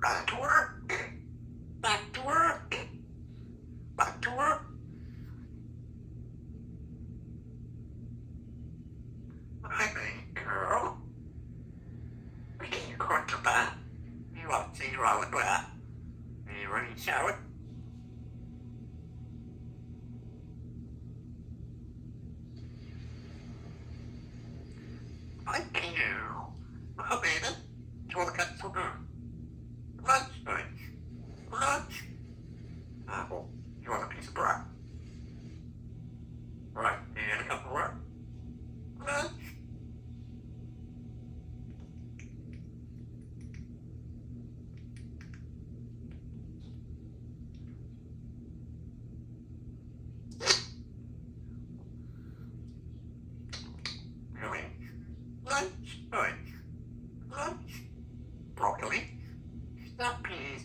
Back to work. Back to work. Back to work. Hi, baby girl. Are you going to bed? You want to see you out of bed? Are you ready to shower? Thank you. Oh, baby. You want to get some lunch, baby? Lunch? Apple. You want a piece of bread? Right, you gonna come to work? Lunch? Really? Lunch? Lunch? Lunch? Broccoli? Stop, please.